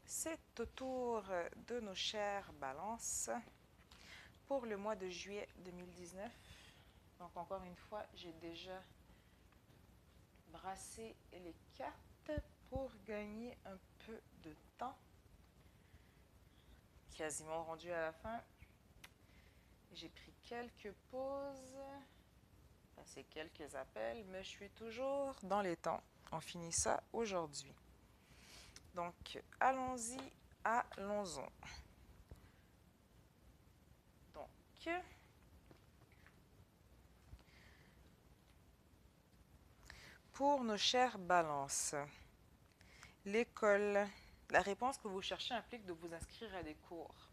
C'est au tour de nos chères balances pour le mois de juillet 2019. Donc encore une fois, j'ai déjà brassé les cartes pour gagner un peu de temps. Quasiment rendu à la fin. J'ai pris quelques pauses, passé quelques appels, mais je suis toujours dans les temps. On finit ça aujourd'hui. Donc, allons-y, allons-en. Donc, pour nos chères balances, l'école, la réponse que vous cherchez implique de vous inscrire à des cours.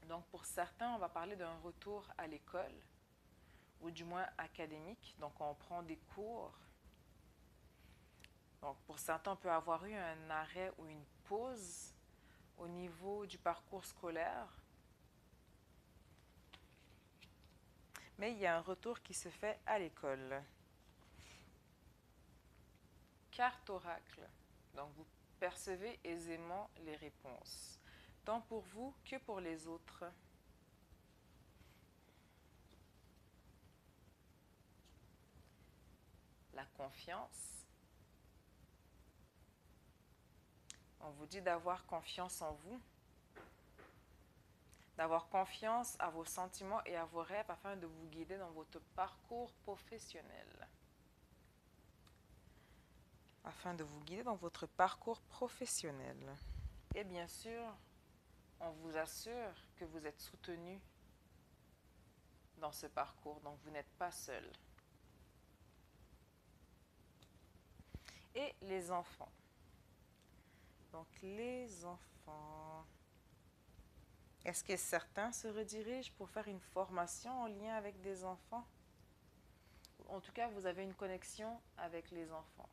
Donc, pour certains, on va parler d'un retour à l'école, ou du moins académique. Donc, on prend des cours. Donc, pour certains, on peut avoir eu un arrêt ou une pause au niveau du parcours scolaire. Mais il y a un retour qui se fait à l'école. Carte oracle. Donc, vous percevez aisément les réponses, tant pour vous que pour les autres. La confiance. On vous dit d'avoir confiance en vous, d'avoir confiance à vos sentiments et à vos rêves afin de vous guider dans votre parcours professionnel. Afin de vous guider dans votre parcours professionnel. Et bien sûr, on vous assure que vous êtes soutenu dans ce parcours, donc vous n'êtes pas seul. Et les enfants. Donc les enfants. Est-ce que certains se redirigent pour faire une formation en lien avec des enfants? En tout cas, vous avez une connexion avec les enfants.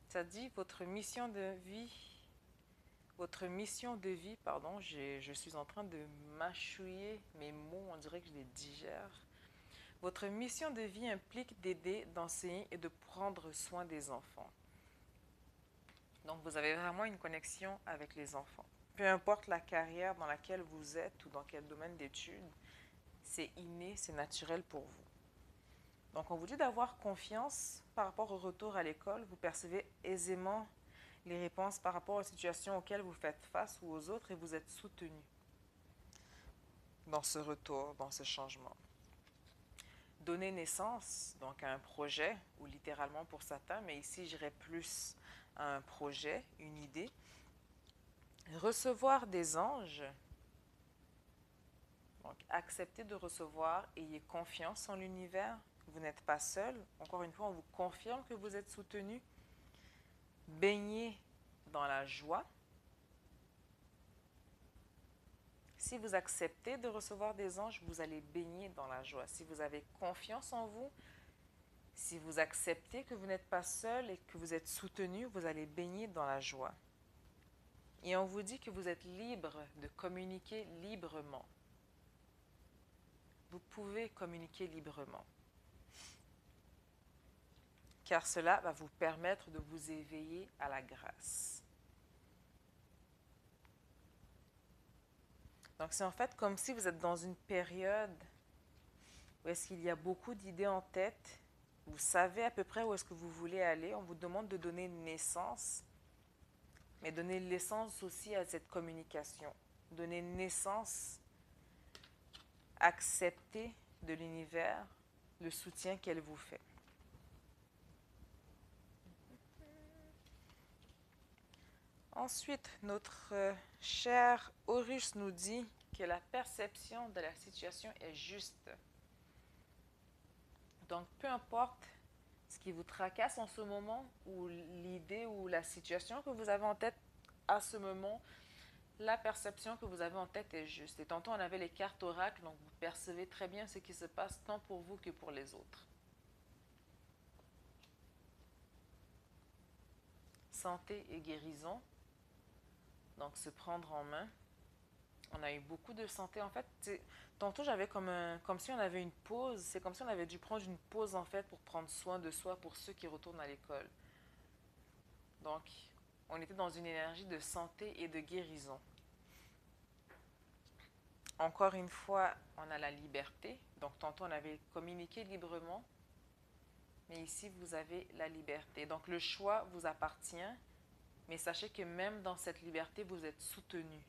Ça dit votre mission de vie, pardon, je suis en train de mâchouiller mes mots, on dirait que je les digère. Votre mission de vie implique d'aider, d'enseigner et de prendre soin des enfants. Donc, vous avez vraiment une connexion avec les enfants. Peu importe la carrière dans laquelle vous êtes ou dans quel domaine d'études, c'est inné, c'est naturel pour vous. Donc, on vous dit d'avoir confiance par rapport au retour à l'école. Vous percevez aisément les réponses par rapport aux situations auxquelles vous faites face ou aux autres et vous êtes soutenu dans ce retour, dans ce changement. Donner naissance donc à un projet, ou littéralement pour certains, mais ici j'irais plus à un projet, une idée. Recevoir des anges, donc accepter de recevoir, ayez confiance en l'univers, vous n'êtes pas seul. Encore une fois, on vous confirme que vous êtes soutenu. Baignez dans la joie. Si vous acceptez de recevoir des anges, vous allez baigner dans la joie. Si vous avez confiance en vous, si vous acceptez que vous n'êtes pas seul et que vous êtes soutenu, vous allez baigner dans la joie. Et on vous dit que vous êtes libre de communiquer librement. Vous pouvez communiquer librement. Car cela va vous permettre de vous éveiller à la grâce. Donc c'est en fait comme si vous êtes dans une période où est-ce qu'il y a beaucoup d'idées en tête. Vous savez à peu près où est-ce que vous voulez aller. On vous demande de donner naissance, mais donner l'essence aussi à cette communication. Donner naissance, accepter de l'univers le soutien qu'elle vous fait. Ensuite, notre cher Horus nous dit que la perception de la situation est juste. Donc, peu importe ce qui vous tracasse en ce moment, ou l'idée ou la situation que vous avez en tête à ce moment, la perception que vous avez en tête est juste. Et tantôt, on avait les cartes oracles, donc vous percevez très bien ce qui se passe tant pour vous que pour les autres. Santé et guérison. Donc, se prendre en main. On a eu beaucoup de santé. En fait, tantôt, j'avais comme si on avait une pause. C'est comme si on avait dû prendre une pause, en fait, pour prendre soin de soi pour ceux qui retournent à l'école. Donc, on était dans une énergie de santé et de guérison. Encore une fois, on a la liberté. Donc, tantôt, on avait communiqué librement. Mais ici, vous avez la liberté. Donc, le choix vous appartient. Mais sachez que même dans cette liberté, vous êtes soutenu.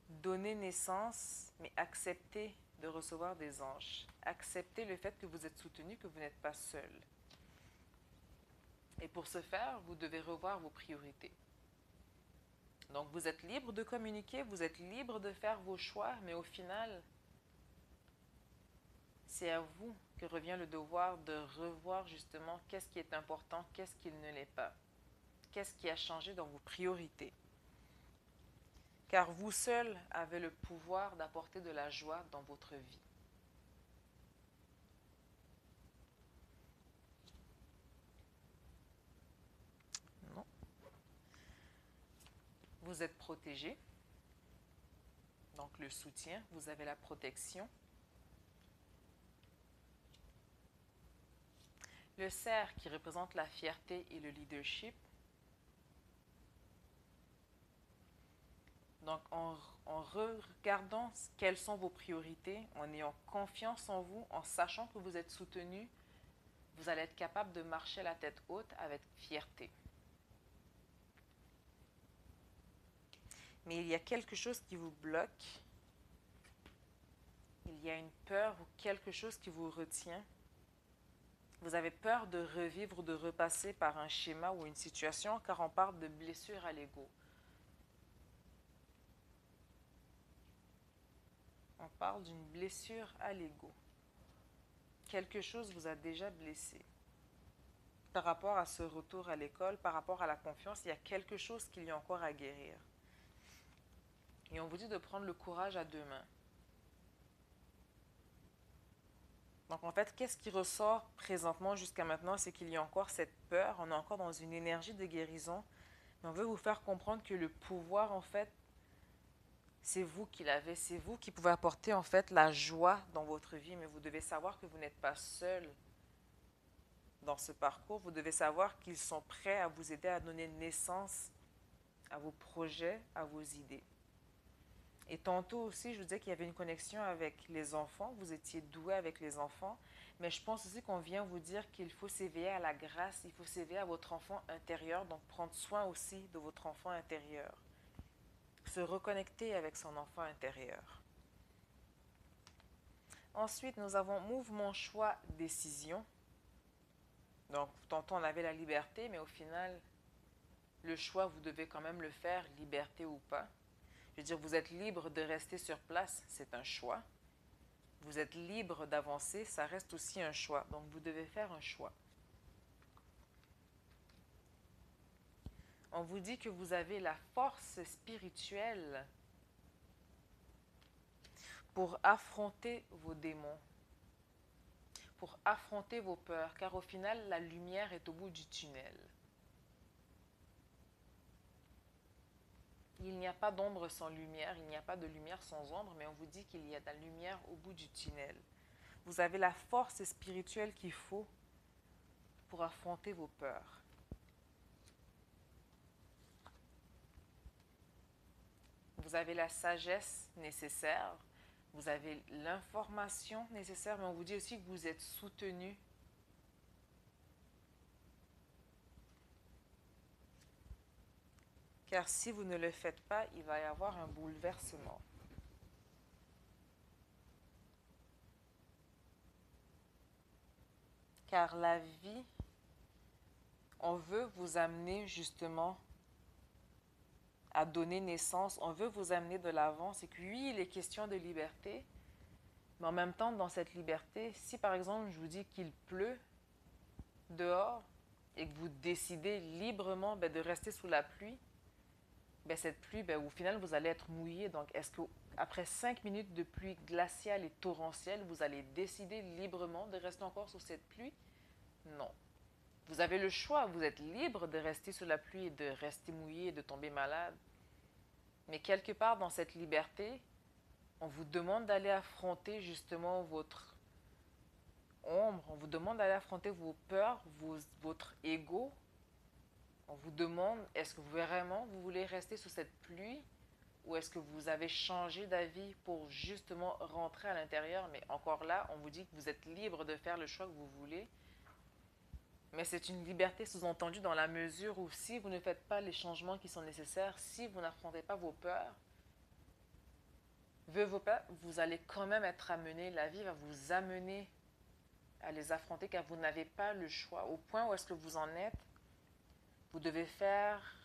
Donnez naissance, mais acceptez de recevoir des anges. Acceptez le fait que vous êtes soutenu, que vous n'êtes pas seul. Et pour ce faire, vous devez revoir vos priorités. Donc, vous êtes libre de communiquer, vous êtes libre de faire vos choix, mais au final, c'est à vous que revient le devoir de revoir justement qu'est-ce qui est important, qu'est-ce qui ne l'est pas. Qu'est-ce qui a changé dans vos priorités. Car vous seul avez le pouvoir d'apporter de la joie dans votre vie. Non. Vous êtes protégé. Donc le soutien, vous avez la protection. Le cerf qui représente la fierté et le leadership. Donc en regardant quelles sont vos priorités, en ayant confiance en vous, en sachant que vous êtes soutenu, vous allez être capable de marcher la tête haute avec fierté. Mais il y a quelque chose qui vous bloque. Il y a une peur ou quelque chose qui vous retient. Vous avez peur de revivre ou de repasser par un schéma ou une situation car on parle de blessure à l'ego. On parle d'une blessure à l'ego. Quelque chose vous a déjà blessé. Par rapport à ce retour à l'école, par rapport à la confiance, il y a quelque chose qu'il y a encore à guérir. Et on vous dit de prendre le courage à deux mains. Donc en fait, qu'est-ce qui ressort présentement jusqu'à maintenant, c'est qu'il y a encore cette peur, on est encore dans une énergie de guérison, mais on veut vous faire comprendre que le pouvoir, en fait, c'est vous qui l'avez, c'est vous qui pouvez apporter en fait la joie dans votre vie, mais vous devez savoir que vous n'êtes pas seul dans ce parcours, vous devez savoir qu'ils sont prêts à vous aider à donner naissance à vos projets, à vos idées. Et tantôt aussi, je vous disais qu'il y avait une connexion avec les enfants, vous étiez doué avec les enfants, mais je pense aussi qu'on vient vous dire qu'il faut s'éveiller à la grâce, il faut s'éveiller à votre enfant intérieur, donc prendre soin aussi de votre enfant intérieur. Se reconnecter avec son enfant intérieur. Ensuite, nous avons mouvement, choix, décision. Donc, tantôt on avait la liberté, mais au final, le choix, vous devez quand même le faire, liberté ou pas. Je veux dire, vous êtes libre de rester sur place, c'est un choix. Vous êtes libre d'avancer, ça reste aussi un choix. Donc, vous devez faire un choix. On vous dit que vous avez la force spirituelle pour affronter vos démons, pour affronter vos peurs, car au final, la lumière est au bout du tunnel. Il n'y a pas d'ombre sans lumière, il n'y a pas de lumière sans ombre, mais on vous dit qu'il y a de la lumière au bout du tunnel. Vous avez la force spirituelle qu'il faut pour affronter vos peurs. Vous avez la sagesse nécessaire, vous avez l'information nécessaire, mais on vous dit aussi que vous êtes soutenu. Car si vous ne le faites pas, il va y avoir un bouleversement. Car la vie, on veut vous amener justement à donner naissance, on veut vous amener de l'avant. C'est que oui, il est question de liberté, mais en même temps, dans cette liberté, si par exemple je vous dis qu'il pleut dehors et que vous décidez librement de rester sous la pluie, cette pluie, au final, vous allez être mouillé. Donc, est-ce qu'après 5 minutes de pluie glaciale et torrentielle, vous allez décider librement de rester encore sous cette pluie? Non. Vous avez le choix, vous êtes libre de rester sous la pluie et de rester mouillé et de tomber malade. Mais quelque part dans cette liberté, on vous demande d'aller affronter justement votre ombre, on vous demande d'aller affronter vos peurs, votre ego. On vous demande, est-ce que vraiment vous voulez rester sous cette pluie ou est-ce que vous avez changé d'avis pour justement rentrer à l'intérieur? Mais encore là, on vous dit que vous êtes libre de faire le choix que vous voulez. Mais c'est une liberté sous-entendue dans la mesure où si vous ne faites pas les changements qui sont nécessaires, si vous n'affrontez pas vos peurs, vous allez quand même être amené, la vie va vous amener à les affronter car vous n'avez pas le choix. Au point où est-ce que vous en êtes, vous devez faire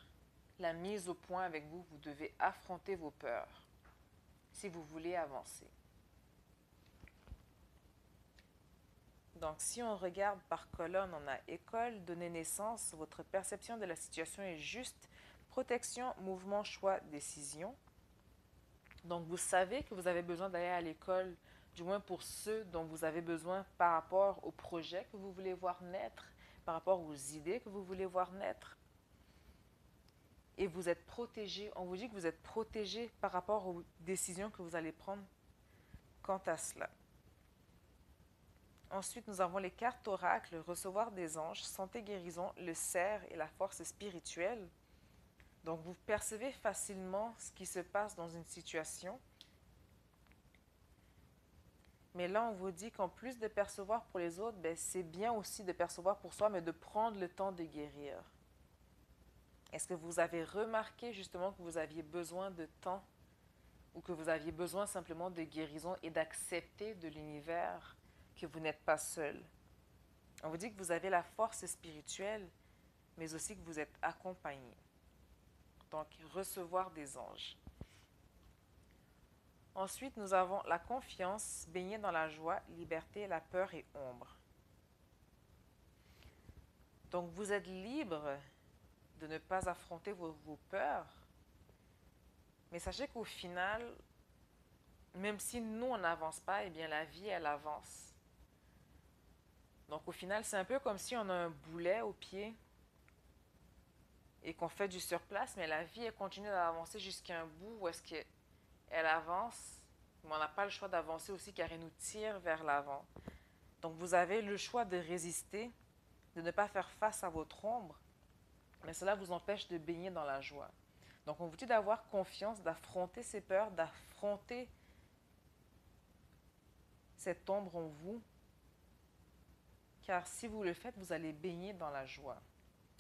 la mise au point avec vous, vous devez affronter vos peurs si vous voulez avancer. Donc, si on regarde par colonne, on a école, donner naissance, votre perception de la situation est juste, protection, mouvement, choix, décision. Donc, vous savez que vous avez besoin d'aller à l'école, du moins pour ceux dont vous avez besoin par rapport au projet que vous voulez voir naître, par rapport aux idées que vous voulez voir naître. Et vous êtes protégé, on vous dit que vous êtes protégé par rapport aux décisions que vous allez prendre quant à cela. Ensuite, nous avons les cartes oracles, recevoir des anges, santé, guérison, le cerf et la force spirituelle. Donc, vous percevez facilement ce qui se passe dans une situation. Mais là, on vous dit qu'en plus de percevoir pour les autres, c'est bien aussi de percevoir pour soi, mais de prendre le temps de guérir. Est-ce que vous avez remarqué justement que vous aviez besoin de temps ou que vous aviez besoin simplement de guérison et d'accepter de l'univers que vous n'êtes pas seul? On vous dit que vous avez la force spirituelle, mais aussi que vous êtes accompagné. Donc, recevoir des anges. Ensuite, nous avons la confiance, baigner dans la joie, liberté, la peur et ombre. Donc, vous êtes libre de ne pas affronter vos peurs, mais sachez qu'au final, même si nous, on n'avance pas, eh bien, la vie, elle avance. Donc, au final, c'est un peu comme si on a un boulet au pied et qu'on fait du surplace, mais la vie, elle continue d'avancer jusqu'à un bout où est-ce qu'elle avance, mais on n'a pas le choix d'avancer aussi car elle nous tire vers l'avant. Donc, vous avez le choix de résister, de ne pas faire face à votre ombre, mais cela vous empêche de baigner dans la joie. Donc, on vous dit d'avoir confiance, d'affronter ces peurs, d'affronter cette ombre en vous, car si vous le faites, vous allez baigner dans la joie.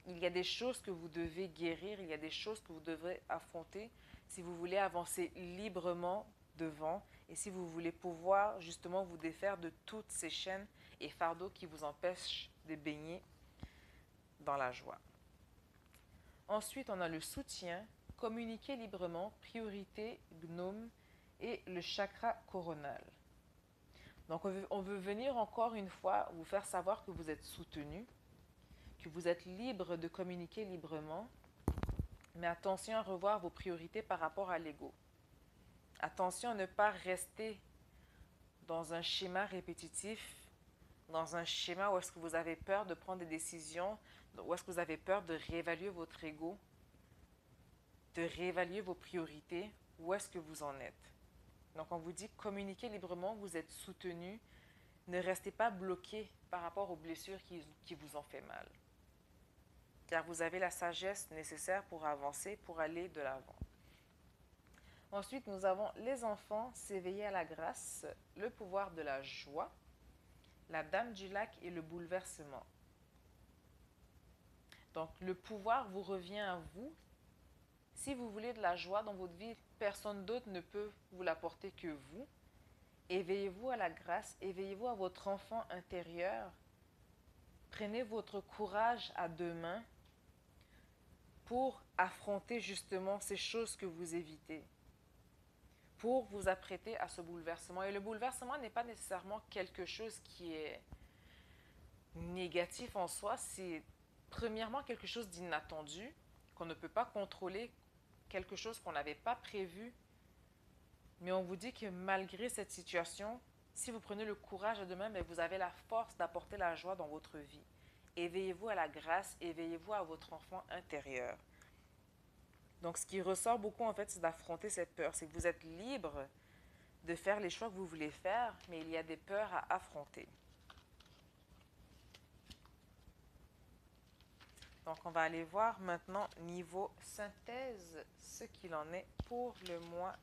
Il y a des choses que vous devez guérir, il y a des choses que vous devrez affronter si vous voulez avancer librement devant et si vous voulez pouvoir justement vous défaire de toutes ces chaînes et fardeaux qui vous empêchent de baigner dans la joie. Ensuite, on a le soutien, communiquer librement, priorité, gnome et le chakra coronal. Donc, on veut venir encore une fois vous faire savoir que vous êtes soutenu, que vous êtes libre de communiquer librement, mais attention à revoir vos priorités par rapport à l'ego. Attention à ne pas rester dans un schéma répétitif, dans un schéma où est-ce que vous avez peur de prendre des décisions, où est-ce que vous avez peur de réévaluer votre ego, de réévaluer vos priorités, où est-ce que vous en êtes. Donc on vous dit communiquez librement, vous êtes soutenu, ne restez pas bloqué par rapport aux blessures qui vous ont fait mal. Car vous avez la sagesse nécessaire pour avancer, pour aller de l'avant. Ensuite, nous avons les enfants, s'éveiller à la grâce, le pouvoir de la joie, la dame du lac et le bouleversement. Donc, le pouvoir vous revient à vous. Si vous voulez de la joie dans votre vie, personne d'autre ne peut vous l'apporter que vous. Éveillez-vous à la grâce, éveillez-vous à votre enfant intérieur. Prenez votre courage à deux mains pour affronter justement ces choses que vous évitez, pour vous apprêter à ce bouleversement. Et le bouleversement n'est pas nécessairement quelque chose qui est négatif en soi, c'est premièrement quelque chose d'inattendu, qu'on ne peut pas contrôler, quelque chose qu'on n'avait pas prévu. Mais on vous dit que malgré cette situation, si vous prenez le courage à deux mains, vous avez la force d'apporter la joie dans votre vie. Éveillez-vous à la grâce, éveillez-vous à votre enfant intérieur. Donc, ce qui ressort beaucoup, en fait, c'est d'affronter cette peur. C'est que vous êtes libre de faire les choix que vous voulez faire, mais il y a des peurs à affronter. Donc, on va aller voir maintenant, niveau synthèse, ce qu'il en est pour le mois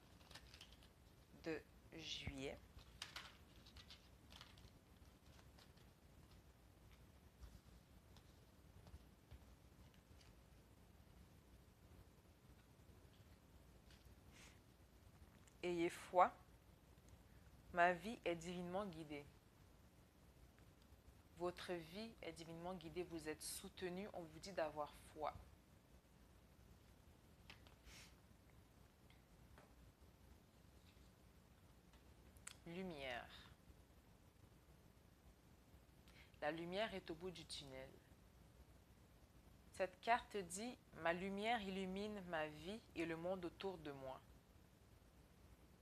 de juillet. Ayez foi, ma vie est divinement guidée. Votre vie est divinement guidée, vous êtes soutenu, on vous dit d'avoir foi. Lumière. La lumière est au bout du tunnel. Cette carte dit, ma lumière illumine ma vie et le monde autour de moi.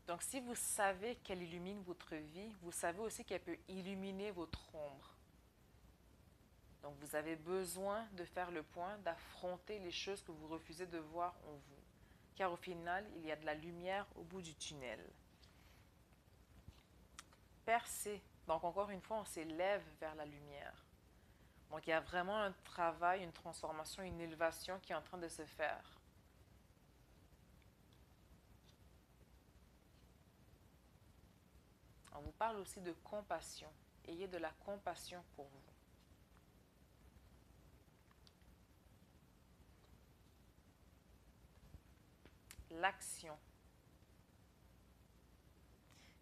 Donc si vous savez qu'elle illumine votre vie, vous savez aussi qu'elle peut illuminer votre ombre. Donc vous avez besoin de faire le point, d'affronter les choses que vous refusez de voir en vous. Car au final, il y a de la lumière au bout du tunnel. Percer. Donc encore une fois, on s'élève vers la lumière. Donc il y a vraiment un travail, une transformation, une élévation qui est en train de se faire. On vous parle aussi de compassion. Ayez de la compassion pour vous. L'action.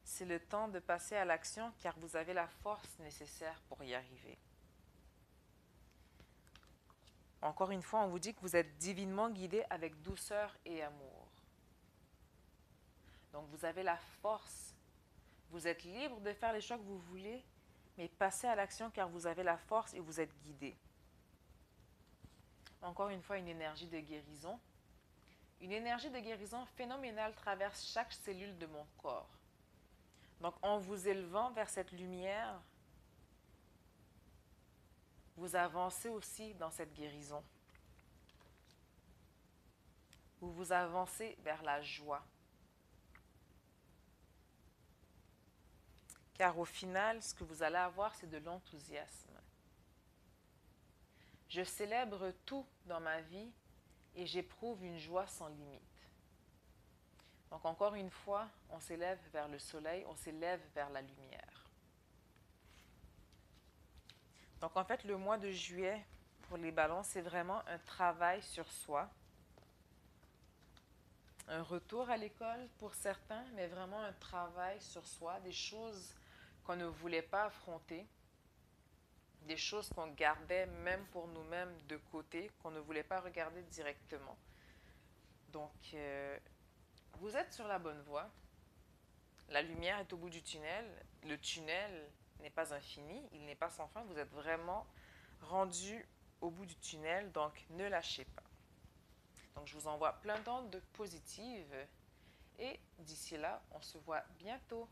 C'est le temps de passer à l'action car vous avez la force nécessaire pour y arriver. Encore une fois, on vous dit que vous êtes divinement guidé avec douceur et amour. Donc vous avez la force. Vous êtes libre de faire les choix que vous voulez, mais passez à l'action car vous avez la force et vous êtes guidé. Encore une fois, une énergie de guérison. Une énergie de guérison phénoménale traverse chaque cellule de mon corps. Donc en vous élevant vers cette lumière, vous avancez aussi dans cette guérison. Vous vous avancez vers la joie. Car au final, ce que vous allez avoir, c'est de l'enthousiasme. Je célèbre tout dans ma vie et j'éprouve une joie sans limite. Donc encore une fois, on s'élève vers le soleil, on s'élève vers la lumière. Donc en fait, le mois de juillet, pour les balances, c'est vraiment un travail sur soi. Un retour à l'école pour certains, mais vraiment un travail sur soi, des choses qu'on ne voulait pas affronter, des choses qu'on gardait même pour nous-mêmes de côté, qu'on ne voulait pas regarder directement. Donc, vous êtes sur la bonne voie. La lumière est au bout du tunnel. Le tunnel n'est pas infini, il n'est pas sans fin. Vous êtes vraiment rendu au bout du tunnel, donc ne lâchez pas. Donc, je vous envoie plein d'ondes positives et d'ici là, on se voit bientôt.